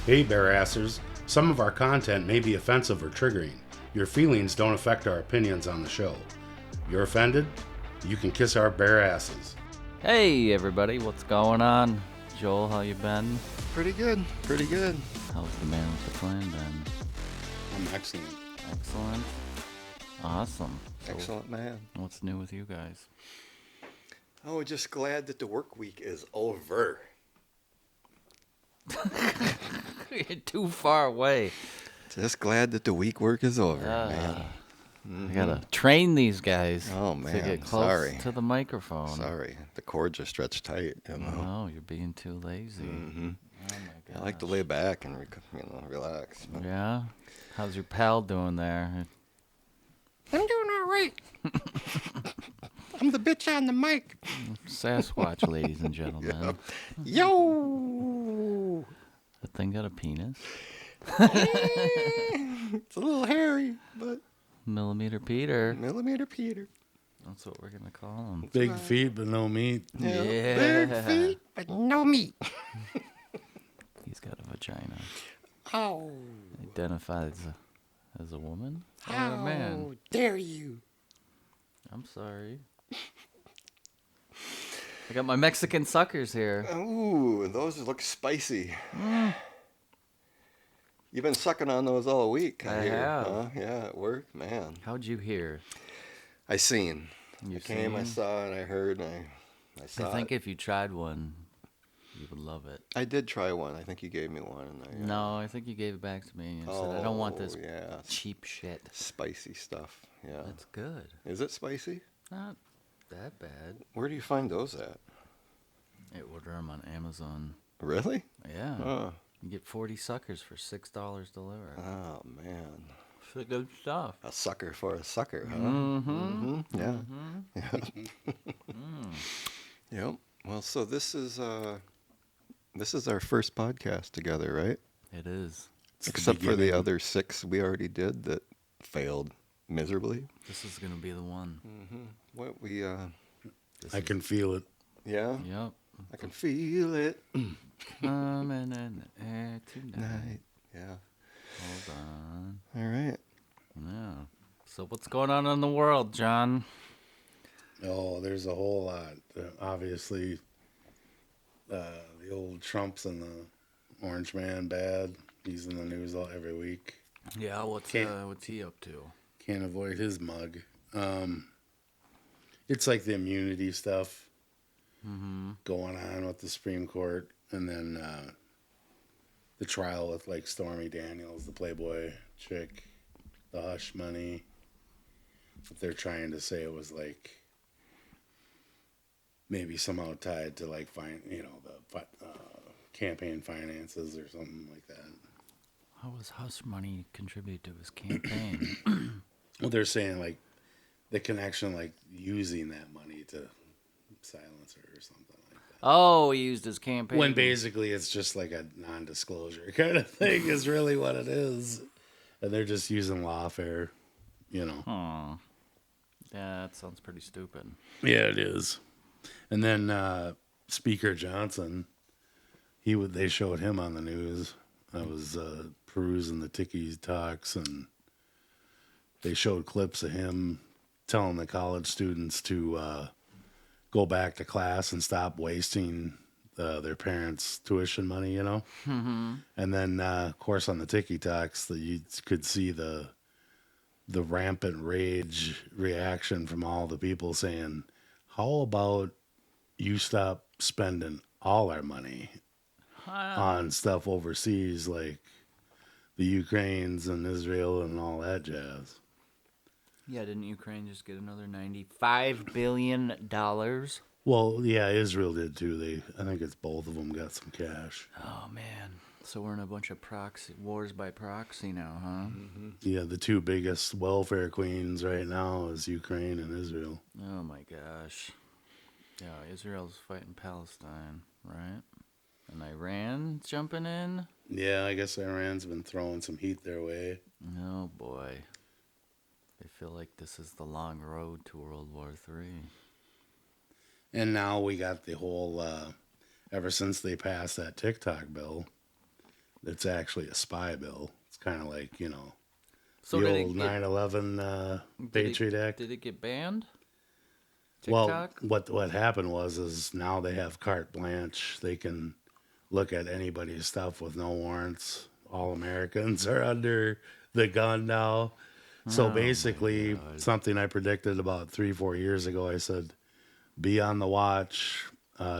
Hey, Bearassers. Some of our content may be offensive or triggering. Your feelings don't affect our opinions on the show. You're offended? You can kiss our bare asses. Hey everybody, what's going on? Joel, how you been? Pretty good. How's the man with the plan been? I'm excellent. Excellent. Awesome. So Excellent, man. what's new with you guys? Oh, just glad that the work week is over. You're too far away. Just glad that the week work is over, man. I gotta train these guys Oh, to man, get close sorry. to the microphone. Sorry, the cords are stretched tight. You know? No, you're being too lazy. Mm-hmm. Oh my god. I like to lay back and relax. But Yeah? How's your pal doing there? I'm doing all right. I'm the bitch on the mic. Sasquatch, ladies and gentlemen. Yo! That thing got a penis? It's a little hairy, but Millimeter Peter. Millimeter Peter. That's what we're gonna call him. Big feet, but no meat. Yeah. Big feet, but no meat. He's got a vagina. Oh. Identifies as a woman or How a man. dare you? I'm sorry. I got my Mexican suckers here. Ooh, those look spicy. You've been sucking on those all week. I hear, have. Huh? Yeah, at work, man. How'd you hear? I seen. You I came, I seen? saw, and I heard, and I saw I think it. if you tried one, you would love it. I did try one. I think you gave me one. And I, No, I think you gave it back to me and you said, I don't want this Yeah, cheap shit. spicy stuff. Yeah. That's good. Is it spicy? Not that bad. Where do you find those at? I order them on Amazon. Really? Yeah. Oh, You get 40 suckers for $6 delivered. oh man. It's good stuff. A sucker for a sucker, huh? Mm-hmm. Yeah. Yep. Well, so this is our first podcast together, right? It is. It's Except for the beginning. other 6 we already did that failed miserably. This is going to be the one. What we I can feel it. yeah, Yep. I can feel it Coming in the air tonight. night. Yeah. Hold on. All right. Yeah. So what's going on in the world, John? Oh, there's a whole lot. Obviously, the old Trump's and the Orange Man bad. He's in the news every week. Yeah, what's he up to? Can't avoid his mug. It's like the immunity stuff going on with the Supreme Court, and then the trial with like Stormy Daniels, the Playboy chick, the hush money. But they're trying to say it was like maybe somehow tied to like the campaign finances or something like that. How does hush money contribute to his campaign? Well, they're saying like the connection, like using that money to silence her or something like that. Oh, he used his campaign. When basically it's just like a non-disclosure kind of thing is really what it is. And they're just using lawfare, Oh. Yeah, that sounds pretty stupid. Yeah, it is. And then Speaker Johnson, they showed him on the news. I was perusing the Tiki Talks, and they showed clips of him telling the college students to go back to class and stop wasting their parents' tuition money, Mm-hmm. And then, of course, on the Tiki Talks, you could see the rampant rage reaction from all the people saying, how about you stop spending all our money on stuff overseas like the Ukraines and Israel and all that jazz? Yeah, didn't Ukraine just get another $95 billion? Well, yeah, Israel did too. I think it's both of them got some cash. Oh, man. So we're in a bunch of wars by proxy now, huh? Yeah, the 2 biggest welfare queens right now is Ukraine and Israel. Oh, my gosh. Yeah, Israel's fighting Palestine, right? And Iran jumping in? Yeah, I guess Iran's been throwing some heat their way. Oh, boy. I feel like this is the long road to World War III. And now we got the whole, ever since they passed that TikTok bill, it's actually a spy bill. It's kind of like, So the did old it get, 9/11 Patriot Act. Did it get banned? Well, TikTok? what happened is now they have carte blanche. They can look at anybody's stuff with no warrants. All Americans are under the gun now. So Oh, my basically, God. something I predicted about 3-4 years ago, I said, be on the watch.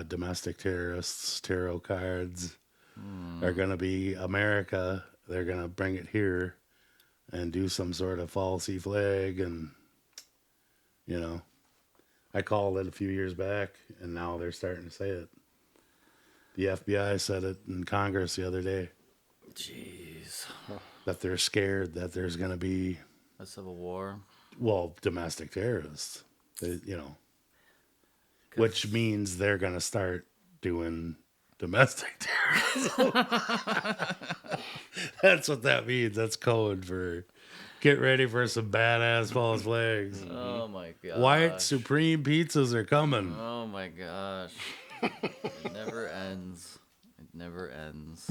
Domestic terrorists, tarot cards are going to be America. They're going to bring it here and do some sort of falsy flag. And, I called it a few years back, and now they're starting to say it. The FBI said it in Congress the other day Jeez. that they're scared that there's going to be, A civil war. domestic terrorists, which means they're going to start doing domestic terrorism. That's what that means. That's code for get ready for some badass false flags. Oh my god. White Supreme pizzas are coming. Oh my gosh. It never ends. It never ends.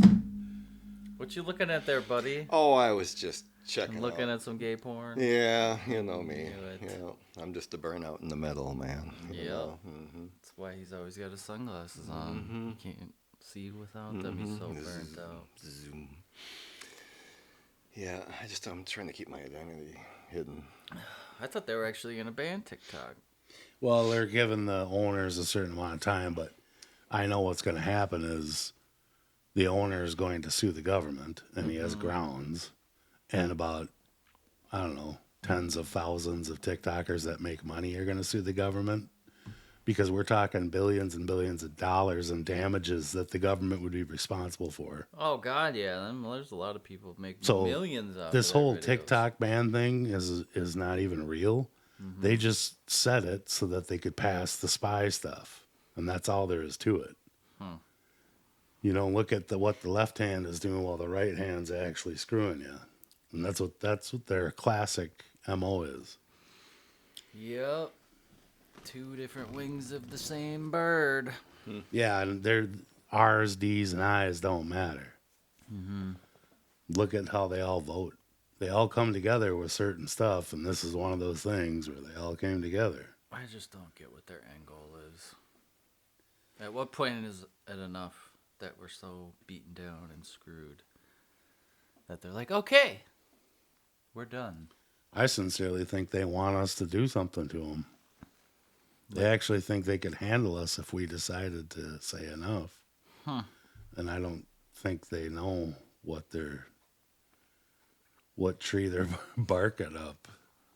What you looking at there, buddy? Oh, I was just checking. I'm looking out. at some gay porn. Yeah, you know me. Knew it. Yeah, I'm just a burnout in the middle, man. Yep. Mm-hmm. That's why he's always got his sunglasses on. You can't see without them. He's so burnt out. Zoom. Yeah, I'm trying to keep my identity hidden. I thought they were actually gonna ban TikTok. Well, they're giving the owners a certain amount of time, but I know what's going to happen is the owner is going to sue the government, and he has grounds. And about, I don't know, tens of thousands of TikTokers that make money are going to sue the government because we're talking billions and billions of dollars in damages that the government would be responsible for. Oh God, yeah. There's a lot of people making So millions out this of their whole videos. TikTok ban thing is not even real. They just said it so that they could pass the spy stuff, and that's all there is to it. Look at what the left hand is doing while the right hand's actually screwing you, and that's what their classic MO is. Yep. Two different wings of the same bird. Yeah, and they're R's, D's, and I's don't matter. Look at how they all vote. They all come together with certain stuff, and this is one of those things where they all came together. I just don't get what their end goal is. At what point is it enough that we're so beaten down and screwed that they're like, okay, we're done? I sincerely think they want us to do something to them. They actually think they could handle us if we decided to say enough. And I don't think they know what tree they're barking up,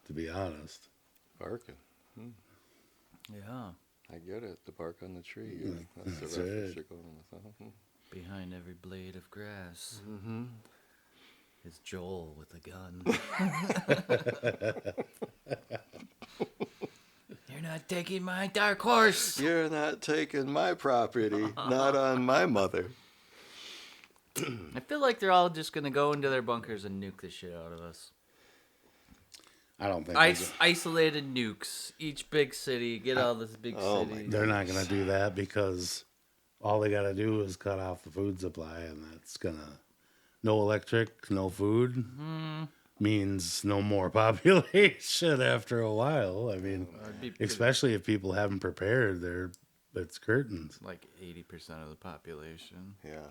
to be honest. Barking. Yeah. I get it. The bark on the tree. Yeah, That's that's the reference it. you're going with. Behind every blade of grass is Joel with a gun. You're not taking my dark horse. You're not taking my property. Not on my mother. I feel like they're all just gonna go into their bunkers and nuke the shit out of us. I don't think Isolated nukes. Each big city. Get all this big Oh my cities. they're not going to do that because all they got to do is cut off the food supply, and that's no electric, no food means no more population after a while. I mean, I'd be pretty- especially if people haven't prepared, it's curtains. like 80% of the population. Yeah.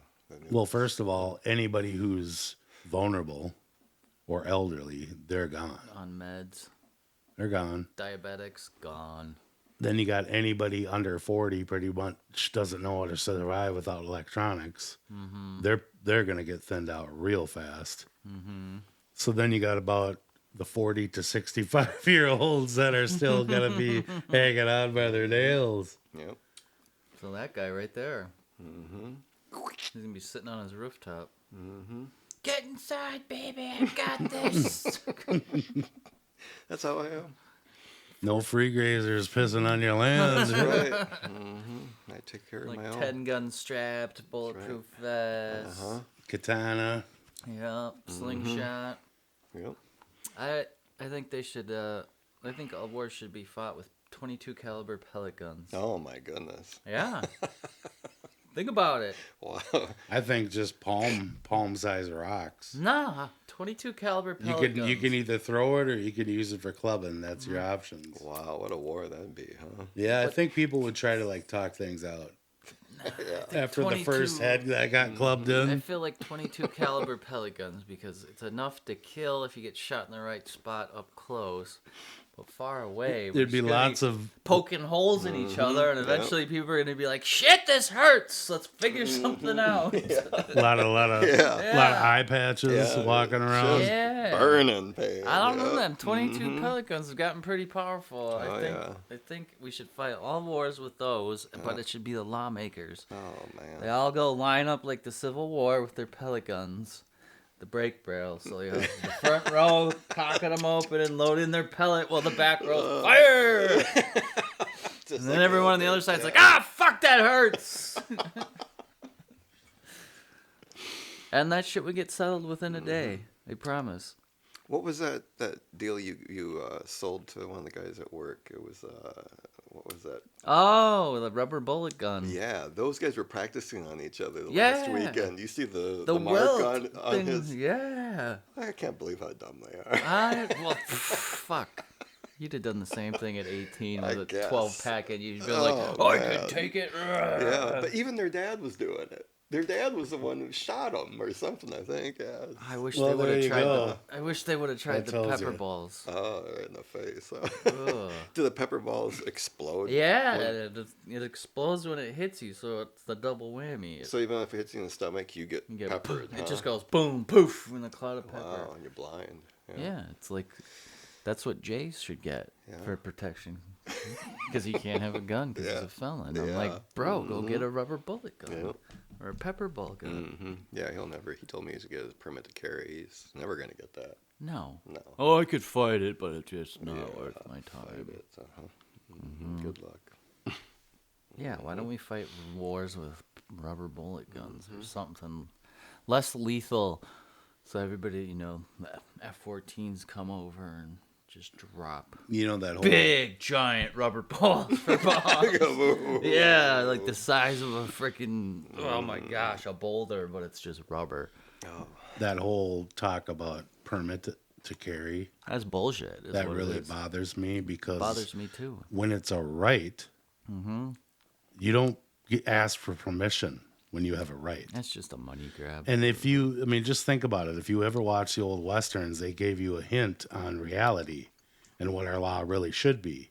Well, first of all, anybody who's vulnerable or elderly, they're gone. On meds. They're gone. Diabetics, gone. Then you got anybody under 40 pretty much doesn't know how to survive without electronics. They're going to get thinned out real fast. So then you got about the 40 to 65-year-olds that are still going to be hanging on by their nails. Yep. So that guy right there. He's going to be sitting on his rooftop. Get inside, baby. I've got this. That's how I am. No free grazers pissing on your lands. Right. I take care of Like my own. 10 gun strapped, bulletproof vest. Katana. Yep, slingshot. Yep. I think they should. I think all wars should be fought with 22 caliber pellet guns. Oh my goodness. Yeah. Think about it. Wow. I think just palm size rocks. Nah, 22 caliber You pellet can guns. either throw it or you can use it for clubbing. That's your Mm-hmm. options. Wow, what a war that'd be, huh? Yeah, I think people would try to like talk things out after the first 22 head that got clubbed I in. feel like 22 caliber pellet guns because it's enough to kill if you get shot in the right spot up close. But far away, There'd be lots of poking holes in each other, and eventually people are going to be like, "Shit, this hurts. Let's figure something out." lot of Yeah. eye patches Yeah, walking around. just Yeah. burning pain. I don't know. yeah. Them 22 pellet guns have gotten pretty powerful. Oh, I think we should fight all wars with those, but it should be the lawmakers. Oh, They man. all go line up like the Civil War with their pellet guns, the break barrels. So you have the front row cocking them open and loading their pellet while the back row fire. Just And then like everyone on the that, other side's yeah. like, "Ah, fuck, that hurts." And that shit would get settled within a day. I promise. What was that deal you sold to one of the guys at work? It was, what was that? Oh, the rubber bullet gun. Yeah, those guys were practicing on each other the Yeah. last weekend. You see the The mark welt on thing, his... yeah. I can't believe how dumb they are. Well, fuck. You'd have done the same thing at 18 I with a guess. 12-pack, and you'd be Oh, like, "I man. can take it." Yeah, but even their dad was doing it. Their dad was the one who shot him or something, I think. Yeah. I wish Well, they would there have you tried go. I wish they would have tried That the tells pepper you. balls. Oh, right in the face. Ugh. Do the pepper balls explode? Yeah, When- it explodes when it hits you, so it's the double whammy. So even if it hits you in the stomach, you get You get peppered. It huh? just goes boom, poof, in a cloud of pepper. Wow, and you're blind. Yeah, it's like that's what Jace should get Yeah. for protection, because he can't have a gun because Yeah. he's a felon. I'm Yeah. like, bro, go get a rubber bullet gun Yep. or a pepper ball gun. Hmm. Yeah, he'll never. He told me he's gonna get his permit to carry. He's never gonna get that. No. No. Oh, I could fight it, but it's just not Yeah, worth my fight time. it, Good luck. Yeah, why don't we fight wars with rubber bullet guns or something less lethal, so everybody, the F-14s come over and just drop You know that whole big giant rubber balls for bombs. Yeah, like the size of a freaking oh my gosh, a boulder, but it's just rubber. that whole talk about permit to carry. That's bullshit. Is That what really it is. bothers me because Bothers me too. when it's a right, you don't ask for permission when you have a right. That's just a money grab. And just think about it. If you ever watch the old Westerns, they gave you a hint on reality and what our law really should be.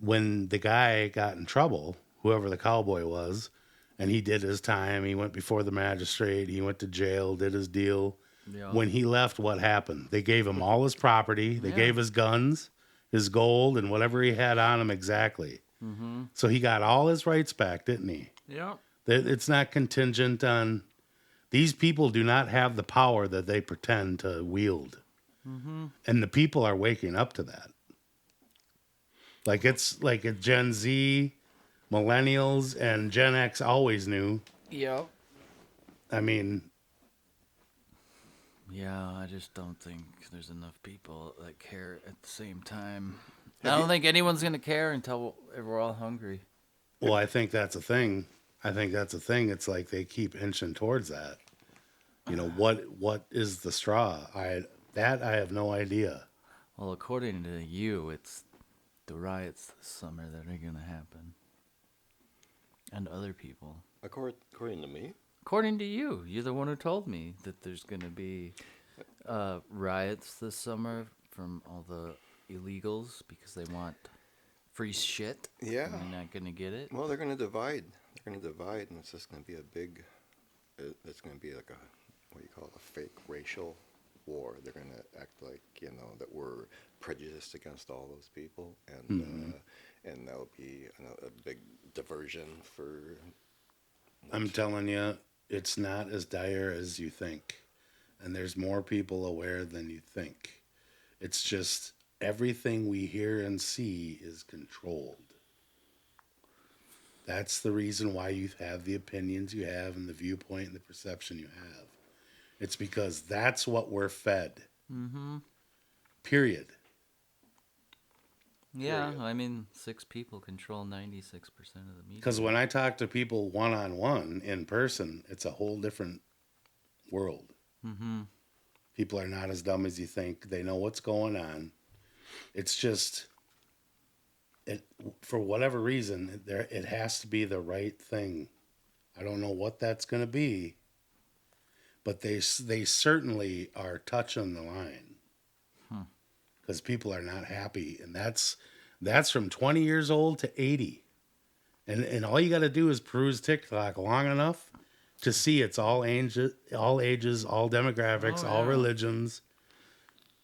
When the guy got in trouble, whoever the cowboy was, and he did his time, he went before the magistrate, he went to jail, did his deal. Yeah. When he left, what happened? They gave him all his property. They Yeah. gave his guns, his gold, and whatever he had on him exactly. So he got all his rights back, didn't he? Yeah. It's not contingent on. These people do not have the power that they pretend to wield, and the people are waking up to that. Like it's like a Gen Z, millennials, and Gen X always knew. Yep. I mean, Yeah, I just don't think there's enough people that care at the same time. I don't think anyone's gonna care until we're all hungry. well, I think that's a thing. It's like they keep inching towards that. What is the straw? I have no idea. Well, according to you, it's the riots this summer that are gonna happen, and other people. According to me. According to you, you're the one who told me that there's gonna be riots this summer from all the illegals because they want free shit. Yeah. And they're not gonna get it. Well, they're going to divide. And it's just going to be a big. It's going to be like what do you call it, a fake racial war. They're going to act like that we're prejudiced against all those people, and that'll be a big diversion for. I'm telling you, it's not as dire as you think. And there's more people aware than you think. It's just everything we hear and see is controlled. That's the reason why you have the opinions you have and the viewpoint and the perception you have. It's because that's what we're fed. Period. Yeah, period. I mean, 6 people control 96% of the media. Because when I talk to people one on one in person, it's a whole different world. Mm-hmm. People are not as dumb as you think. They know what's going on. It's just, it for whatever reason, it has to be the right thing. I don't know what that's going to be, but they certainly are touching the line because people are not happy, and that's from 20 years old to 80, and all you got to do is peruse TikTok long enough to see it's all ages, all demographics, Oh, all yeah. religions.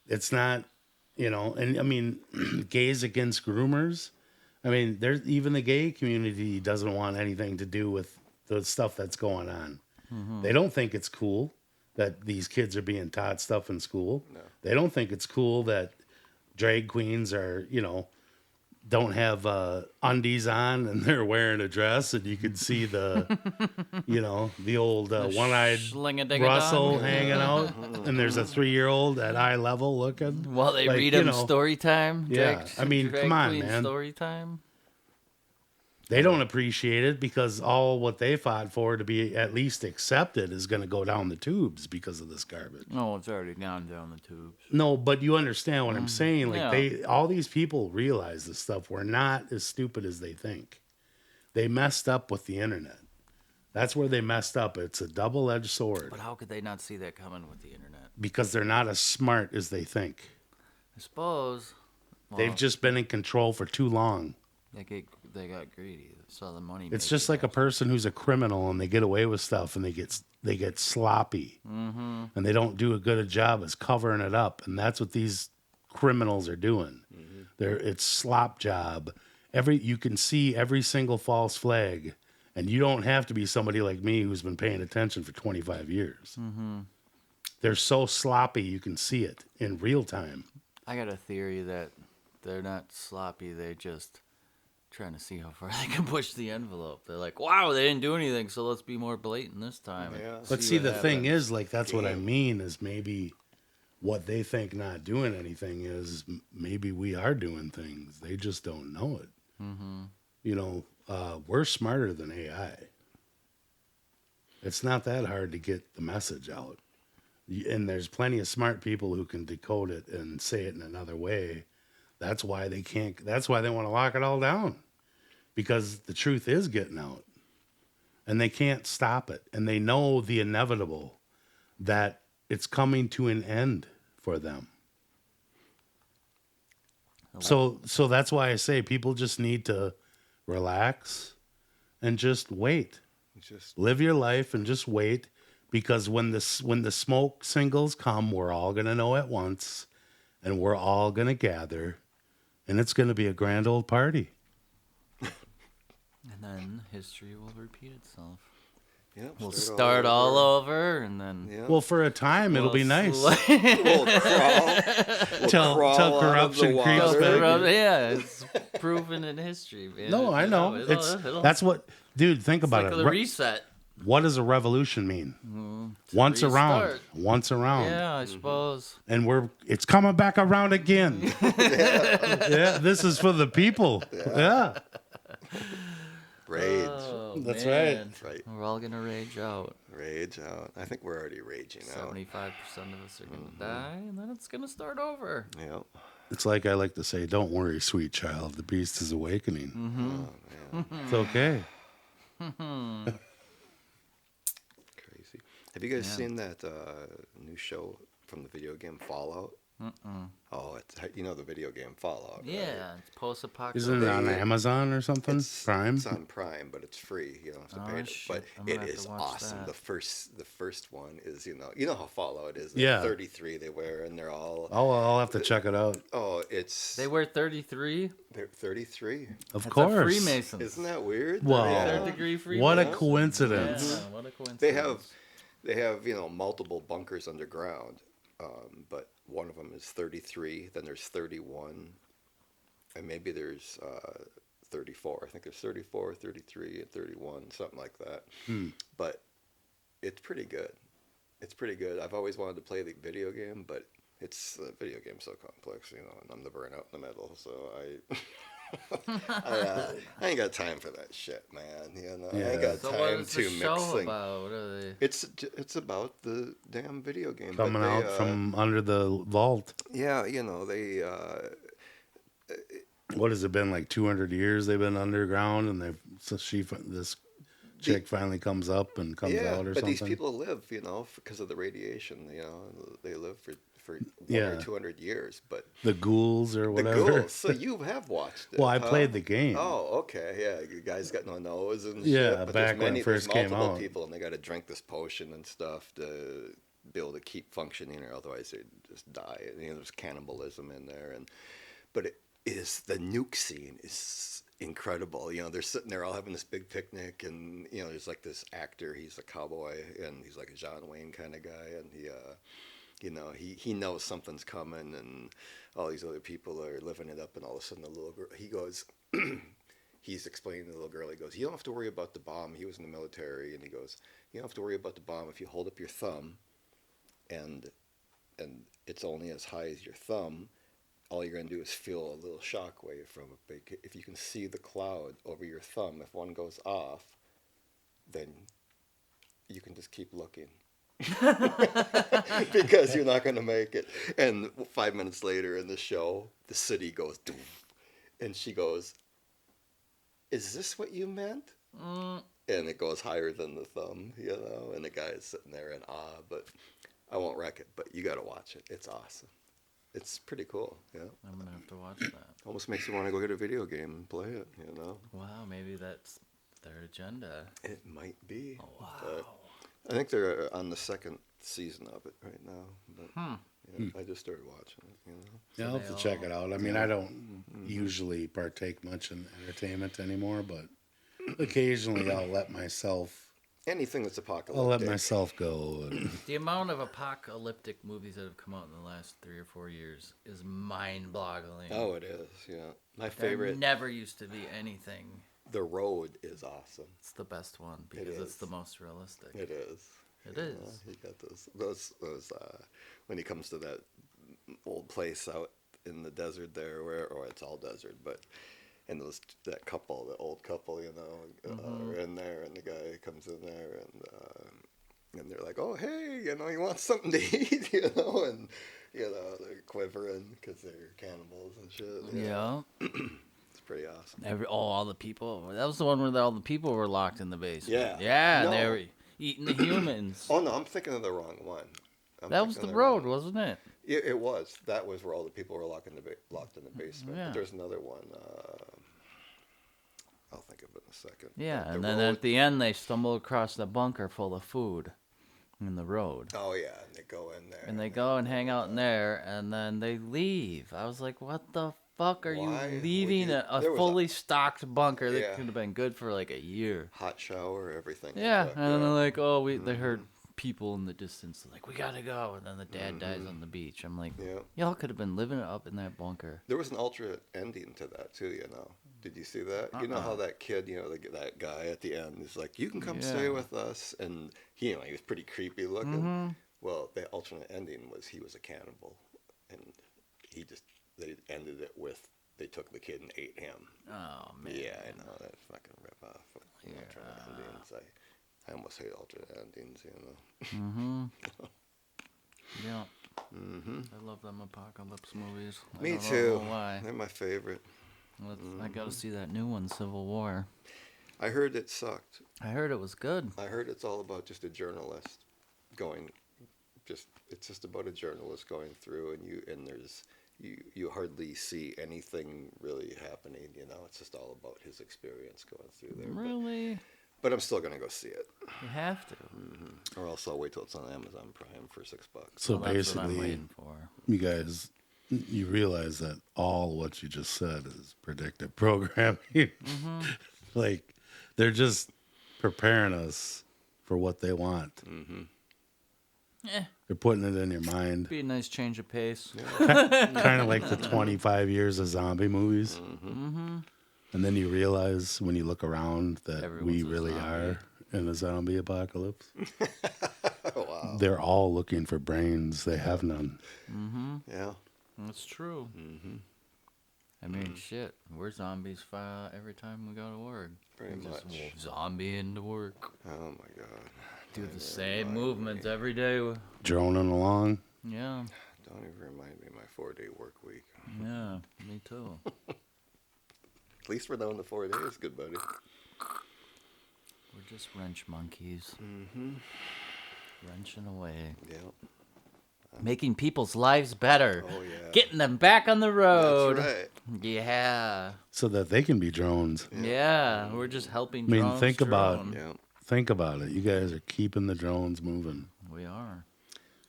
It's not, and I mean, gays against groomers. I mean, there's even the gay community doesn't want anything to do with the stuff that's going on. They don't think it's cool that these kids are being taught stuff in school. No. They don't think it's cool that drag queens are, don't have undies on and they're wearing a dress and you can see the, the old one-eyed Schling-a-ding-a-dong. Russell hanging out, and there's a 3-year-old at eye level looking. While they Like, read them story time. Yeah, I mean, drag come on, queen man. Story time. They don't appreciate it because all what they fought for to be at least accepted is going to go down the tubes because of this garbage. No, it's already gone down the tubes. No, but you understand what I'm saying. Like yeah. all these people realize this stuff. We're not as stupid as they think. They messed up with the internet. That's where they messed up. It's a double-edged sword But how could they not see that coming with the internet? because they're not as smart as they think. I suppose. Well, They've just been in control for too long. they got greedy. They saw the money. It's just like a person who's a criminal and they get away with stuff and they get sloppy and they don't do a good job as covering it up, and that's what these criminals are doing. It's slop job. You can see every single false flag, and you don't have to be somebody like me who's been paying attention for 25 years. They're so sloppy you can see it in real time. I got a theory that they're not sloppy. They're just trying to see how far they can push the envelope. They're like, wow, they didn't do anything, so let's be more blatant this time. and Yeah. But see, what the thing happens." is, like, that's what I mean is maybe what they think not doing anything is maybe we are doing things. They just don't know it. We're smarter than AI. It's not that hard to get the message out. And there's plenty of smart people who can decode it and say it in another way. That's why they can't. That's why they want to lock it all down, because the truth is getting out, and they can't stop it. And they know the inevitable, that it's coming to an end for them. So that's why I say people just need to relax and just wait. Just Live your life and just wait, because when the smoke signals come, we're all gonna know at once, and we're all gonna gather, and it's gonna be a grand old party. And then history will repeat itself. yeah. We'll start all over, and then Yeah. Well, for a time, it'll be nice we'll crawl. We'll till crawl out of corruption the creeps water. back. yeah, it's proven in history, man. No, I know. That's what, dude. Think it's about like it. the reset. What does a revolution mean? Once restart. around, Yeah, I suppose. and it's coming back around again. Yeah, this is for the people. Yeah. Rage. Oh, That's man. That's right. We're all gonna rage out. Rage out. I think we're already raging out. 75% of us are gonna die, and then it's gonna start over. Yep. It's like I like to say, don't worry, sweet child. The beast is awakening. Oh, man. It's okay. Crazy. Have you guys Yeah. seen that new show from the video game Fallout? Oh, it's the video game Fallout. right? Yeah, it's post-apocalyptic. Isn't it on Amazon or something? Prime? It's on Prime, but it's free. You don't have to Oh, pay it. shit. But I'm gonna it have to is watch awesome. that. The first one is you know how Fallout is. Yeah. 33 they wear, and they're all I'll have to check it out. it's They wear 33. they're 33. Of That's course. a Freemason. Isn't that weird? Wow. Yeah. Third degree Freemason. What a Yeah, coincidence. what a coincidence. They have multiple bunkers underground, but one of them is 33. Then there's 31, and maybe there's 34. I think there's 34, 33, and 31, something like that. But it's pretty good. It's pretty good. I've always wanted to play the video game, but It's the video game's so complex, you know, and I'm the burnout in the middle, so I ain't got time for that shit, man. You know, I ain't Yeah. got So what time is the to show mix things. about? What are they? It's about the damn video game. but Coming they, out from under the vault. yeah, you know, they What has it been, like 200 years they've been underground, and this chick finally comes up and comes yeah, out or but something? these people live, you know, because of the radiation. You know, they live for one Yeah. or 200 years. But The ghouls or the whatever. ghouls. So you have watched it? Well, I huh? played the game. Oh, okay, yeah. You guys got no nose and Yeah, shit. But back when it first there's came multiple out. people, and they got to drink this potion and stuff to be able to keep functioning, or otherwise they just die. And, you know, there's cannibalism in there, but it is the nuke scene is incredible. You know, they're sitting there all having this big picnic, and you know, there's like this actor. He's a cowboy, and he's like a John Wayne kind of guy, and you know, he knows something's coming, and all these other people are living it up, and all of a sudden the little girl, he goes. He's explaining to the little girl, he goes, you don't have to worry about the bomb. He was in the military, and he goes, you don't have to worry about the bomb if you hold up your thumb, and it's only as high as your thumb. All you're going to do is feel a little shock wave from it. But if you can see the cloud over your thumb, if one goes off, then you can just keep looking. Because you're not going to make it. And 5 minutes later in the show, the city goes, doof, and she goes, is this what you meant? And it goes higher than the thumb, you know, and the guy is sitting there in awe. But I won't wreck it, but you got to watch it. It's awesome. It's pretty cool, yeah. I'm gonna have to watch that. Almost makes you want to go get a video game and play it, you know. Wow, maybe that's their agenda. It might be. Oh, wow. But I think they're on the second season of it right now. But yeah, I just started watching it, you know. Yeah, I'll have to check it out. I mean, I don't usually partake much in entertainment anymore, but occasionally I'll let myself Anything that's apocalyptic. I'll let myself go. And, The amount of apocalyptic movies that have come out in the last 3 or 4 years is mind-boggling. Oh, it is, yeah. My There favorite, never used to be anything. The Road, is awesome. It's the best one because it's is. the most realistic. It is. It You is. know, he got those when he comes to that old place out in the desert there, or it's all desert, but and that couple, the old couple, you know, are in there, and the guy comes in there, and they're like, oh hey, you know, you want something to eat, you know, and you know they're quivering because they're cannibals and shit. You know? Yeah. It's pretty awesome. All the people. That was the one where all the people were locked in the basement. Yeah. Yeah, and they No. were eating the humans. Oh no, I'm thinking of the wrong one. That was the road, wasn't it? It was. That was where all the people were locked in the basement. Yeah. But there's another one. I'll think of it in a second. Yeah, But and the then road- at the end they stumble across the bunker full of food in the road. Oh yeah, and they go in there. And they go and hang out in there, and then they leave. I was like, what the fuck are Why you would leaving you- a there was fully stocked bunker that Yeah. could have been good for like a year? Hot shower, everything. Yeah, Like and then that. they're like, oh, they heard people in the distance. They're like, we gotta go. And then the dad dies on the beach. I'm like, Yeah. y'all could have been living up in that bunker. There was an alternate ending to that too, you know. Did you see that? You know how that kid, you know, that guy at the end is like, "You can come stay Yeah. with us," and he was pretty creepy looking. Well, the alternate ending was he was a cannibal, and they ended it with they took the kid and ate him. Oh, man. Yeah, I know that fucking rip off. Alternate endings. I almost hate alternate endings, you know. Yeah. I love them apocalypse movies. I Me don't too. know why. They're my favorite. I gotta see that new one, Civil War. I heard it sucked. I heard it was good. I heard it's all about just a journalist going, it's just about a journalist going through, and you hardly see anything really happening. You know, it's just all about his experience going through there. Really? But I'm still gonna go see it, You have to. or else I'll wait till it's on Amazon Prime for $6. so Well, that's what I'm basically, waiting for. you guys, you realize that all what you just said is predictive programming. Like, they're just preparing us for what they want. They're putting it in your mind. Be a nice change of pace. Kind of like the 25 years of zombie movies. And then you realize when you look around that Everyone's we a really zombie. are in a zombie apocalypse. Wow. They're all looking for brains. They have none. Yeah. That's true. I mean, shit, we're zombies every time we go to work. Pretty We just much. zombie into work. Oh my God. Do Don't the even same remind movements me. every day. Droning along. Yeah, Don't even remind me of my 4-day work week. yeah, me too. At least we're down to 4 days, good buddy. We're just wrench monkeys. Wrenching away. Yeah. Making people's lives better. Oh yeah. Getting them back on the road. That's right. Yeah. So that they can be drones. Yeah. We're just helping I mean, drones think about- drone. Yeah. Think about it. You guys are keeping the drones moving. We are.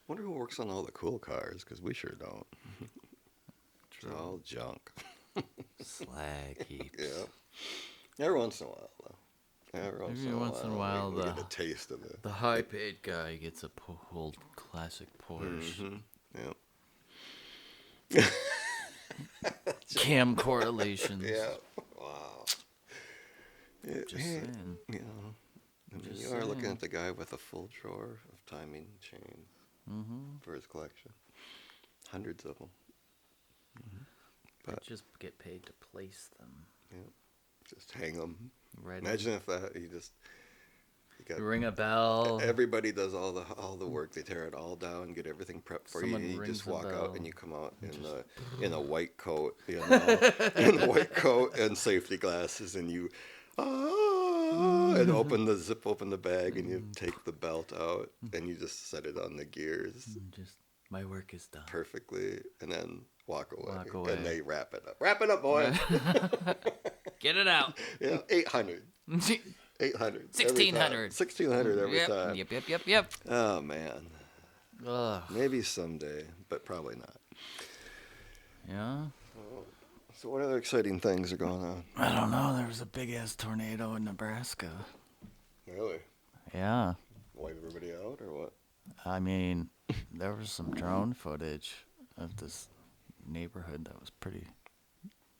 Wonder who works on all the cool cars, because we sure don't. It's all junk. Slag heaps. Yeah. Every once in a while, though. Every once in a while, we get a taste of it. The high paid guy gets a old classic Porsche. Yeah. Cam correlations. Yeah. Wow. Just saying. You know, I mean, Just you are looking saying. at the guy with a full drawer of timing chains for his collection. Hundreds of them. They But just get paid to place them. yeah, just hang them. Right. Imagine if that you got Ring a bell. everybody does all the work. They tear it all down, get everything prepped for Someone you, and you rings just a walk bell. out and you come out in a white coat, you know, in a white coat and safety glasses, and you and zip open the bag, and you take the belt out, and you just set it on the gears Just my work is done. perfectly, and then walk away. Walk away. And they wrap it up. Wrap it up, boy. Get it out. Yeah, 800. 800. 1600. 1600 every Yep. time. Yep. Oh, man. Ugh. Maybe someday, but probably not. Yeah. So what other exciting things are going on? I don't know. There was a big ass tornado in Nebraska. Really? Yeah. Wipe everybody out or what? I mean, there was some drone footage of this neighborhood that was pretty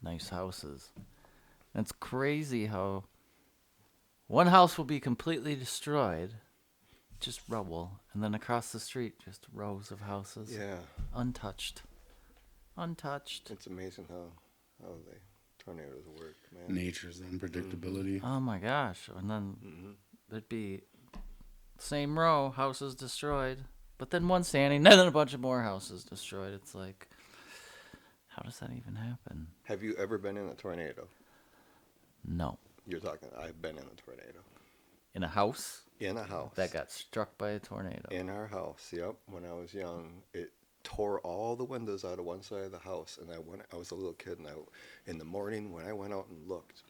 nice houses. And it's crazy how one house will be completely destroyed, just rubble, and then across the street, just rows of houses, Yeah. untouched. Untouched. It's amazing how the tornadoes work, man. Nature's unpredictability. Oh my gosh. And then there'd be same row, houses destroyed, but then one standing, and then a bunch of more houses destroyed. It's like, how does that even happen? Have you ever been in a tornado? No. You're talking, I've been in a tornado. In a house In a house. that got struck by a tornado. In our house, yep. When I was young, it tore all the windows out of one side of the house, and I was a little kid, and in the morning when I went out and looked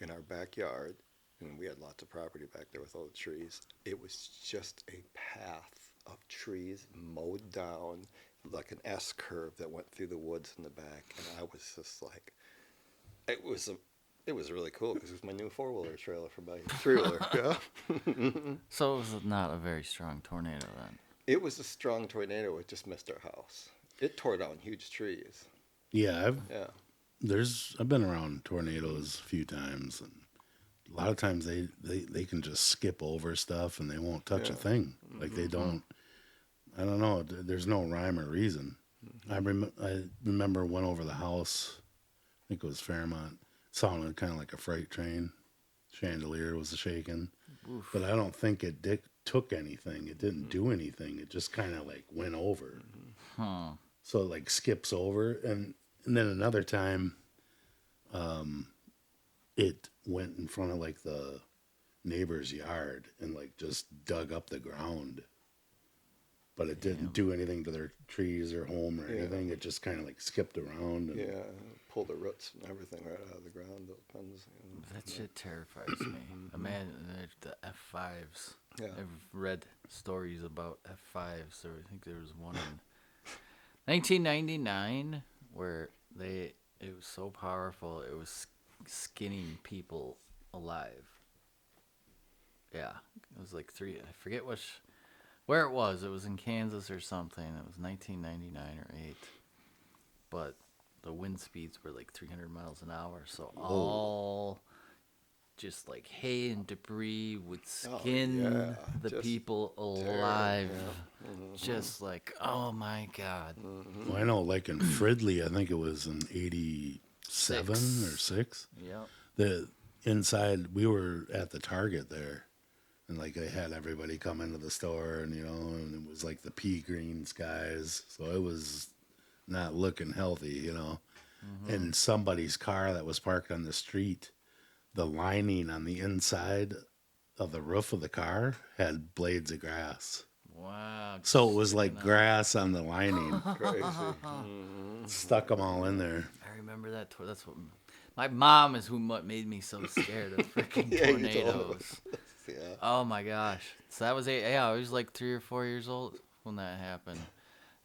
in our backyard, and we had lots of property back there with all the trees, it was just a path of trees mowed down like an S curve that went through the woods in the back, and I was just like, it was really cool because it was my new 4-wheeler trailer for my 3-wheeler. Yeah. So it was not a very strong tornado then. It was a strong tornado. It just missed our house. It tore down huge trees. Yeah, Yeah. I've been around tornadoes a few times, and a lot of times they can just skip over stuff and they won't touch a Yeah. thing. Like they don't. I don't know. There's no rhyme or reason. I remember went over the house. I think it was Fairmont. Sounded kind of like a freight train. Chandelier was shaking, but I don't think it took anything. It didn't do anything. It just kind of like went over. Huh. So it like skips over, and then another time, it went in front of like the neighbor's yard and like just dug up the ground. But it didn't do anything to their trees or home or Yeah. anything. It just kind of like skipped around. And Yeah. Pull the roots and everything right out of the ground. Those pins, you know. That shit terrifies me. Imagine the F5s. Yeah. I've read stories about F5s. So I think there was one in 1999 where it was so powerful it was skinning people alive. Yeah, it was like I forget where it was. It was in Kansas or something. It was 1999 or 8. But the wind speeds were like 300 miles an hour. So all just like hay and debris would Oh, skin yeah, the just people tear, alive. yeah. Just like, oh my God. Well, I know, like in Fridley, I think it was in '87 or '6. Yep. The inside, we were at the Target there, and like they had everybody come into the store, and and it was like the pea green skies, so it was not looking healthy, And somebody's car that was parked on the street, the lining on the inside of the roof of the car had blades of grass. Wow. So it was like grass on the lining. Crazy. Stuck them all in there. I remember that. That's what my mom is who made me so scared of freaking Yeah, you told tornadoes. Yeah. Oh my gosh. So that was I was like 3 or 4 years old when that happened.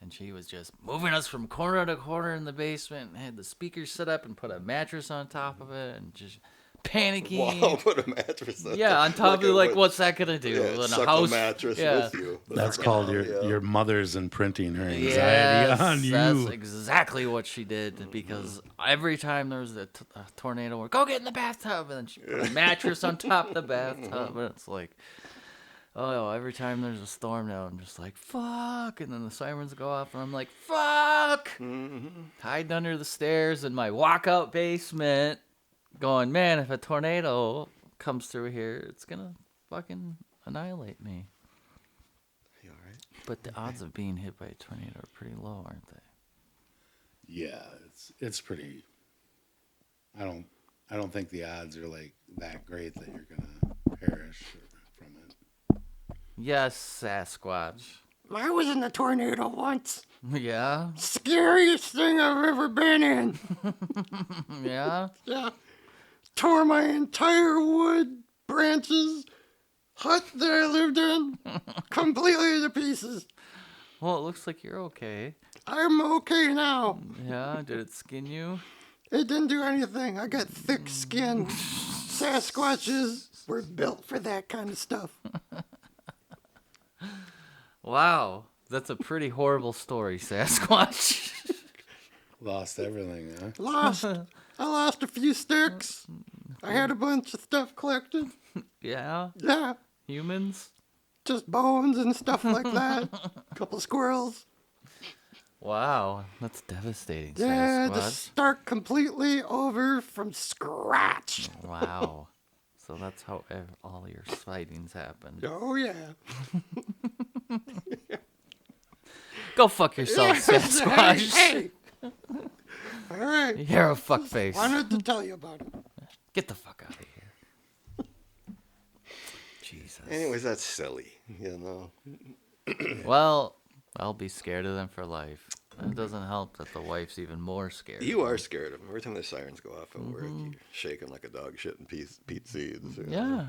And she was just moving us from corner to corner in the basement and had the speakers set up and put a mattress on top of it and just panicking. Wow, put a mattress on Yeah, on top of it, like, what's that gonna do? Yeah, In a suck house, the mattress yeah. with you. That's called Yeah. your mother's imprinting her anxiety Yes, on you. that's exactly what she did. Because every time there was a tornado, we're go get in the bathtub, and then she put a mattress on top of the bathtub, and it's like, oh, every time there's a storm now, I'm just like, fuck, and then the sirens go off, and I'm like, fuck, hiding under the stairs in my walkout basement, going, man, if a tornado comes through here, it's gonna fucking annihilate me. You all right? But the odds of being hit by a tornado are pretty low, aren't they? Yeah, it's pretty. I don't think the odds are like that great that you're gonna perish from it. Yes, Sasquatch. I was in a tornado once. Yeah, Scariest thing I've ever been in. yeah. Yeah. Tore my entire wood branches hut that I lived in completely to pieces. Well, it looks like you're okay. I'm okay now. Yeah, did it skin you? It didn't do anything. I got thick skin. Sasquatches were built for that kind of stuff. Wow, that's a pretty horrible story, Sasquatch. Lost everything, huh? I lost a few sticks. I had a bunch of stuff collected. Yeah, Yeah, humans. just bones and stuff like that. A couple squirrels. Wow, that's devastating, Yeah, Sasquatch. just start completely over from scratch. Wow. So that's how all your sightings happened. Oh, yeah. Go fuck yourself, Sasquatch. Hey. All right. You're a fuckface. Wanted to tell you about it. Get the fuck out of here. Jesus. Anyways, that's silly, Well, I'll be scared of them for life. It doesn't help that the wife's even more scared. You are scared of them. Every time the sirens go off at work, you're shaking like a dog shitting peat seeds. Yeah.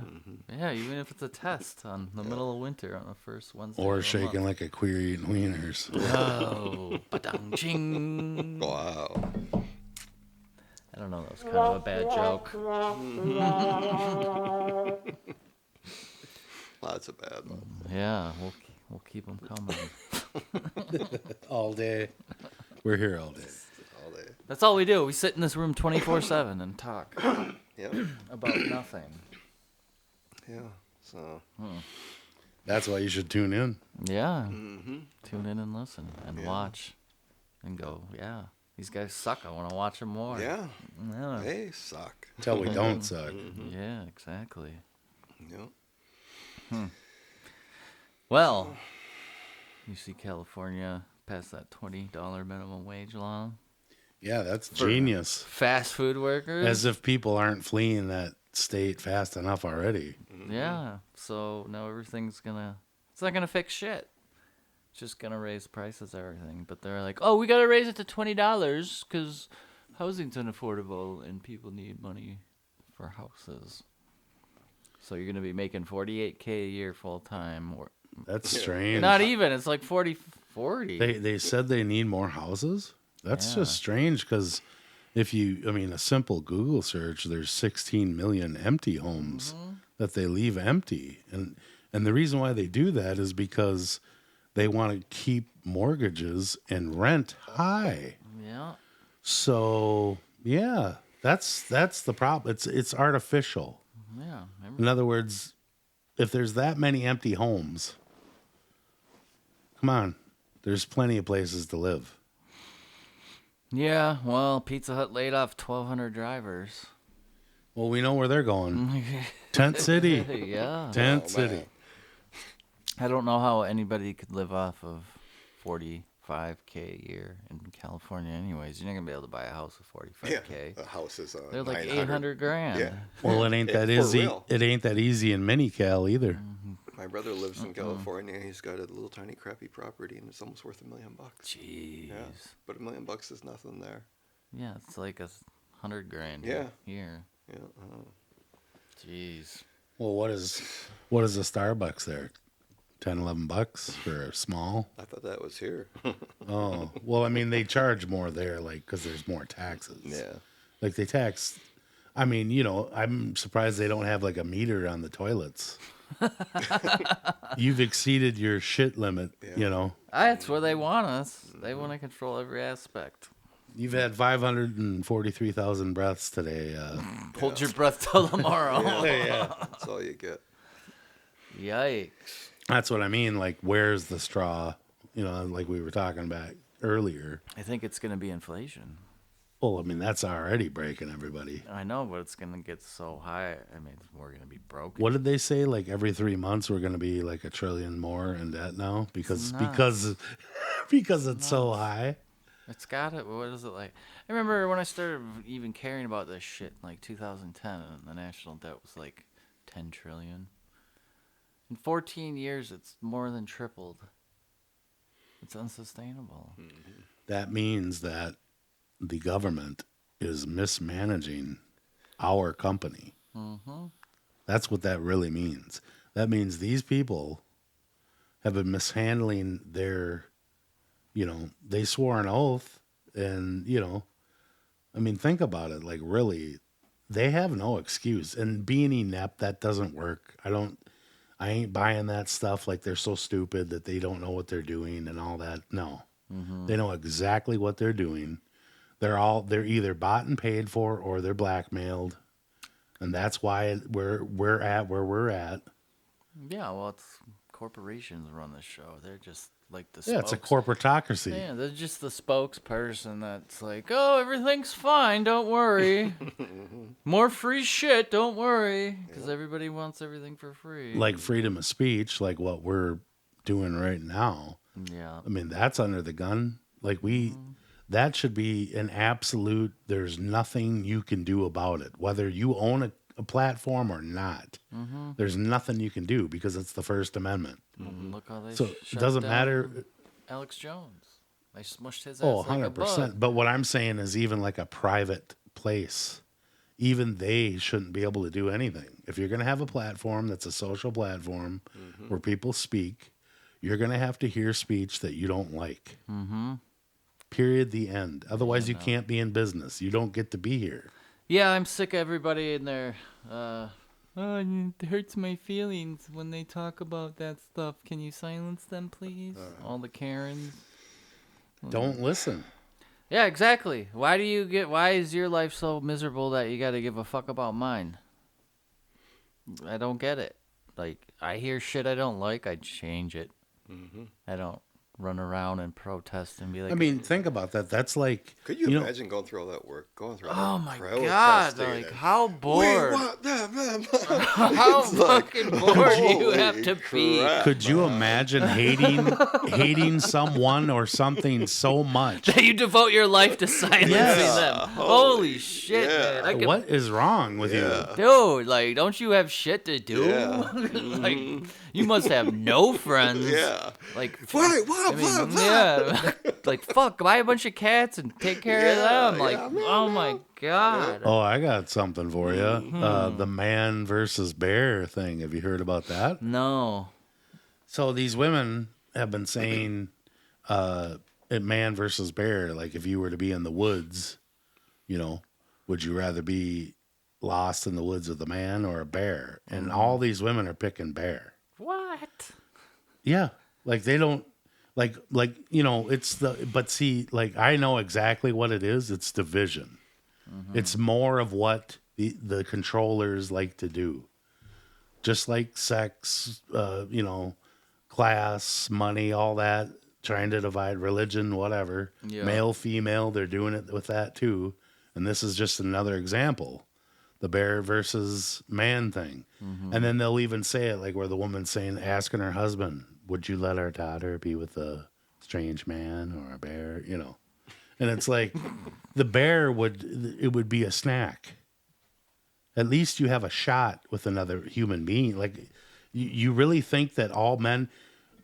Yeah, even if it's a test on the middle of winter on the first Wednesday. Or of the shaking month. like a queer eating wieners. Oh, ba-dang, ching. Wow. I don't know, that was kind of a bad joke. Lots of bad ones. Yeah, we'll keep them coming. All day. We're here all day. All day. That's all we do. We sit in this room 24/7 and talk Yep. about nothing. Yeah. So. That's why you should tune in. Yeah. Tune in and listen and watch and go, yeah, these guys suck. I want to watch them more. Yeah. Yeah. They suck. Till we don't suck. Yeah, exactly. Yep. Well, you see California pass that $20 minimum wage law. Yeah, that's genius. Fast food workers. As if people aren't fleeing that state fast enough already. Yeah. So now everything's it's not gonna fix shit. It's just gonna raise prices, everything. But they're like, oh, we gotta raise it to $20 because housing's unaffordable and people need money for houses. So you're gonna be making $48K a year full time, or That's strange. not even. It's like 40. They said they need more houses. That's Yeah. just strange because a simple Google search, there's 16 million empty homes that they leave empty, and the reason why they do that is because they want to keep mortgages and rent high. Yeah. So yeah, that's the problem. It's artificial. Yeah. In other words, if there's that many empty homes, come on, there's plenty of places to live. Yeah. Well, Pizza Hut laid off 1,200 drivers. Well, we know where they're going. Tent City. Yeah. Tent Oh, City. man. I don't know how anybody could live off of $45K a year in California. Anyways, you're not gonna be able to buy a house with $45K. The house is They're like 900. 800 grand. Yeah. Well, it ain't Yeah, that for easy. real. It ain't that easy in Mini-Cal either. My brother lives in California. He's got a little tiny crappy property, and it's almost worth $1 million. Jeez. Yeah, but $1 million is nothing there. Yeah, it's like 100 grand Yeah. here. Yeah. Jeez. Well, what is a Starbucks there? 10, $11 for a small? I thought that was here. Oh, well, I mean, they charge more there, like, because there's more taxes. Yeah. Like, they tax, I mean, you know, I'm surprised they don't have, like, a meter on the toilets. You've exceeded your shit limit, you know. That's where they want us. They want to control every aspect. You've had 543,000 breaths today. Hold your breath till tomorrow. Yeah. That's all you get. Yikes. That's what I mean. Like, where's the straw? You know, like we were talking about earlier. I think it's going to be inflation. Well, I mean, that's already breaking everybody. I know, but it's going to get so high. I mean, we're going to be broke. What did they say? Like every 3 months, we're going to be like $1 trillion more in debt now because nuts. because it's so high. It's got it. What is it like? I remember when I started even caring about this shit in like 2010, and the national debt was like 10 trillion. In 14 years, it's more than tripled. It's unsustainable. That means that the government is mismanaging our company. Mm-hmm. That's what that really means. That means these people have been mishandling their, you know, they swore an oath and, you know, I mean, think about it. Like, really, they have no excuse. And being inept, that doesn't work. I ain't buying that stuff. Like, they're so stupid that they don't know what they're doing and all that. No. They know exactly what they're doing. They're either bought and paid for or they're blackmailed. And that's why we're at where we're at. Yeah, well, it's corporations run the show. They're just like the Yeah, it's a corporatocracy. Yeah, they're just the spokesperson that's like, oh, everything's fine, don't worry. More free shit, don't worry. Because everybody wants everything for free. Like freedom of speech, like what we're doing right now. Yeah. I mean, that's under the gun. Like that should be an absolute, there's nothing you can do about it. Whether you own a platform or not, there's nothing you can do because it's the First Amendment. Look how they So it shut doesn't down matter. Alex Jones. They smushed his ass Oh, like a 100%. bug. But what I'm saying is even like a private place, even they shouldn't be able to do anything. If you're going to have a platform that's a social platform where people speak, you're going to have to hear speech that you don't like. Period. The end. Otherwise, you can't be in business. You don't get to be here. Yeah, I'm sick of everybody in there. Oh, it hurts my feelings when they talk about that stuff. Can you silence them, please? All the Karens. Don't listen. Yeah, exactly. Why is your life so miserable that you got to give a fuck about mine? I don't get it. Like, I hear shit I don't like, I change it. I don't run around and protest and be like, I mean, think about that. That's like, Could you know, imagine going through all that work, going through all oh that my protesting god, like and- how bored. We want them. How fucking bored do you have to be? crap. could you imagine hating someone or something so much? That you devote your life to silencing Yes. them. Holy shit, yeah. man. I could, What is wrong with you? Dude, like, don't you have shit to do? Yeah. Like, you must have no friends. Yeah. Like, What? I mean, yeah. Like, fuck, buy a bunch of cats and take care of them. Like, yeah, man, oh my god. Oh, I got something for you. The man versus bear thing. Have you heard about that? No. So these women have been saying, man versus bear. Like if you were to be in the woods, you know, would you rather be lost in the woods with a man or a bear? And all these women are picking bear. What? Yeah, like they don't like you know. But see, like I know exactly what it is. It's division. It's more of what the controllers like to do. Just like sex, class, money, all that, trying to divide religion, whatever. Yeah. Male, female, they're doing it with that too. And this is just another example. The bear versus man thing. And then they'll even say it like where the woman's saying, asking her husband, would you let our daughter be with a strange man or a bear? And it's like the bear would be a snack. At least you have a shot with another human being. Like, you really think that all men,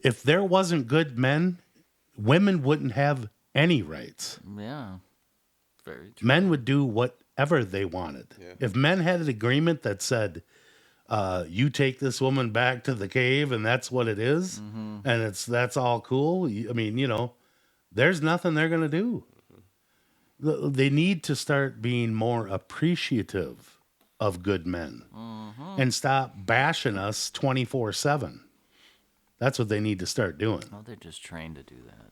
if there wasn't good men, women wouldn't have any rights. Yeah. Very true. Men would do whatever they wanted. Yeah. If men had an agreement that said, you take this woman back to the cave and that's what it is, and that's all cool. There's nothing they're going to do. They need to start being more appreciative of good men and stop bashing us 24/7. That's what they need to start doing. Well, they're just trained to do that.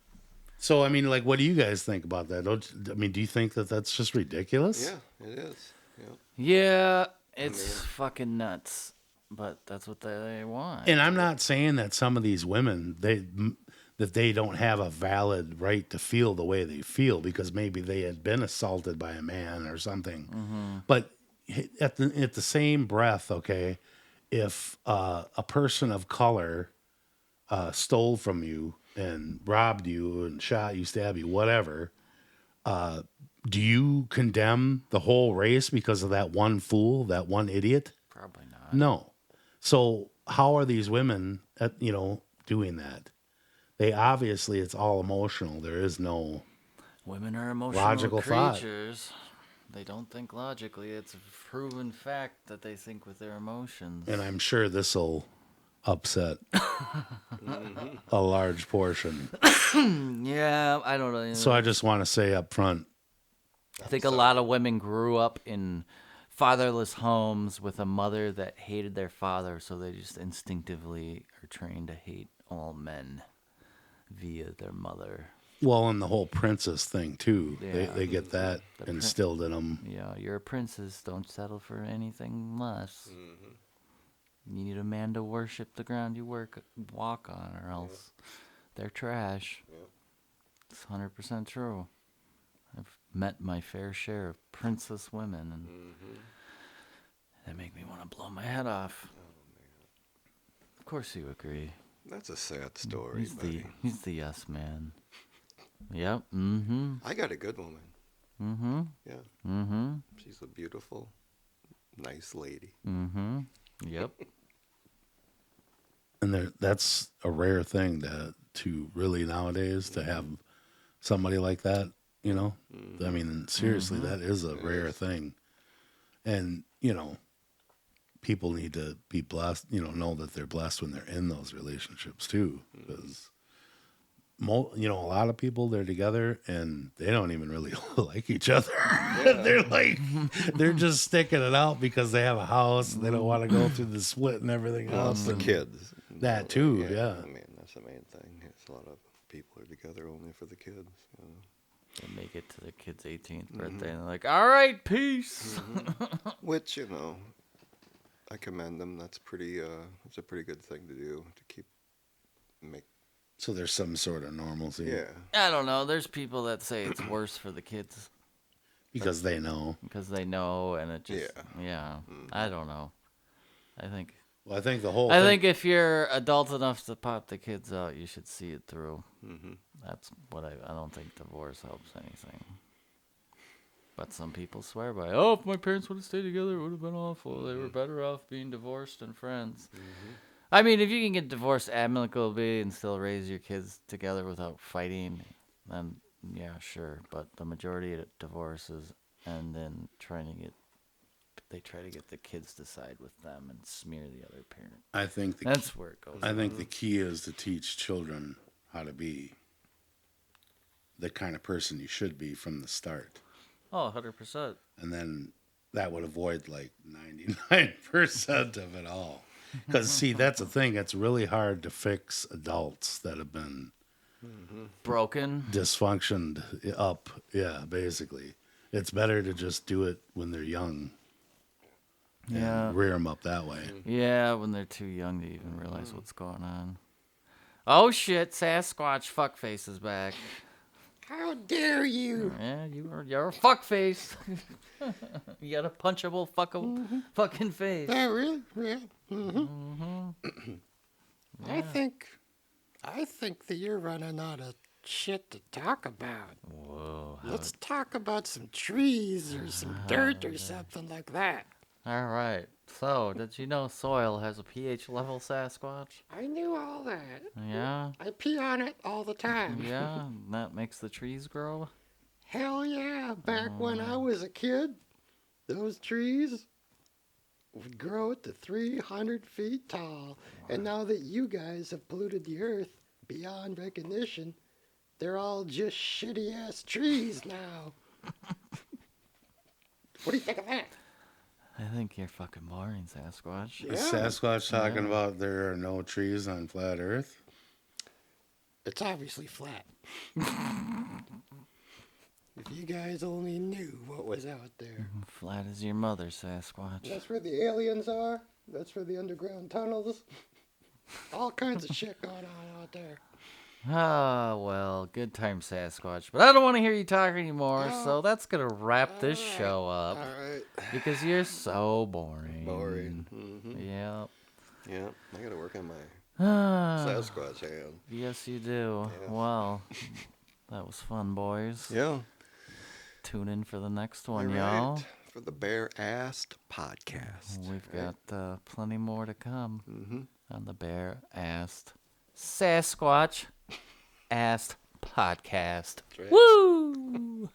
So, what do you guys think about that? Do you think that that's just ridiculous? Yeah, it is. Yeah. Yeah, it's fucking nuts. But that's what they want. And I'm not saying that some of these women, that they don't have a valid right to feel the way they feel because maybe they had been assaulted by a man or something. But at the same breath, okay, if a person of color stole from you and robbed you and shot you, stabbed you, whatever, do you condemn the whole race because of that one fool, that one idiot? Probably not. No. So how are these women, doing that? They obviously, it's all emotional. There is no. Women are emotional Logical thought. creatures. They don't think logically. It's a proven fact that they think with their emotions. And I'm sure this will upset a large portion. Yeah, I don't know. So I just want to say up front, I think a lot of women grew up in fatherless homes with a mother that hated their father, so they just instinctively are trained to hate all men via their mother. well, and the whole princess thing too. Yeah. They get that instilled in them. Yeah, you're a princess. Don't settle for anything less. You need a man to worship the ground you walk on, or else they're trash. It's 100% true. I've met my fair share of princess women, and they make me want to blow my head off. Of course you agree. That's a sad story, buddy. He's the yes man. Yep. Mm-hmm. I got a good woman. Mm-hmm. Yeah. Mm-hmm. She's a beautiful, nice lady. Mm-hmm. Yep. And that's a rare thing to really nowadays to have somebody like that, I mean, seriously, that is a rare thing. And, people need to be blessed, know that they're blessed when they're in those relationships too. Because, a lot of people, they're together and they don't even really like each other. They're just sticking it out because they have a house and they don't want to go through the split and everything else. The and kids. That too, yeah. I mean, that's the main thing. It's a lot of people are together only for the kids. They make it to the kid's 18th birthday, and they're like, "All right, peace." Which, I commend them. That's it's a pretty good thing to do to make. So there's some sort of normalcy. Yeah. I don't know. There's people that say it's worse for the kids Because they know. because they know, and it just yeah. I don't know. I think Well, I think the whole I thing, think if you're adult enough to pop the kids out, you should see it through. That's what I don't think divorce helps anything. But some people swear by, oh, if my parents would have stayed together, it would have been awful. They were better off being divorced and friends. I mean, if you can get divorced amicably and still raise your kids together without fighting, then yeah, sure. But the majority of divorces and then they try to get the kids to side with them and smear the other parent. I think That's where it goes. I think the key is to teach children how to be the kind of person you should be from the start. Oh, 100%. And then that would avoid like 99% of it all. Because, see, that's the thing. It's really hard to fix adults that have been Broken. dysfunctioned up. Yeah, basically. It's better to just do it when they're young. Yeah. and rear them up that way. Yeah, when they're too young to even realize what's going on. Oh shit, Sasquatch fuckface is back. How dare you? Yeah, you're a fuckface. You got a punchable fucking face. Yeah, really? Yeah. I think that you're running out of shit to talk about. Whoa. Let's talk about some trees or some dirt or something like that. All right. So, did you know soil has a pH level, Sasquatch? I knew all that. Yeah. I pee on it all the time. Yeah, and that makes the trees grow. Hell yeah. Back when I was a kid, those trees would grow to 300 feet tall. And now that you guys have polluted the earth beyond recognition, they're all just shitty ass trees now. What do you think of that? I think you're fucking boring, Sasquatch. Is Sasquatch talking about there are no trees on flat Earth? It's obviously flat. If you guys only knew what was out there. Flat as your mother, Sasquatch. That's where the aliens are. That's where the underground tunnels. All kinds of shit going on out there. Ah, well, good time, Sasquatch. But I don't want to hear you talk anymore, so that's going to wrap this show up. All right. Because you're so boring. Boring. Mm-hmm. Yep. Yeah, I gotta work on my Ah, Sasquatch hand. yes, you do. Yeah. Well, that was fun, boys. Yeah. Tune in for the next one, You're y'all. right. For the Bare Assed Podcast. We've right? got plenty more to come Mm-hmm. on the Bare Assed Sasquatch Assed Podcast. Right. Woo!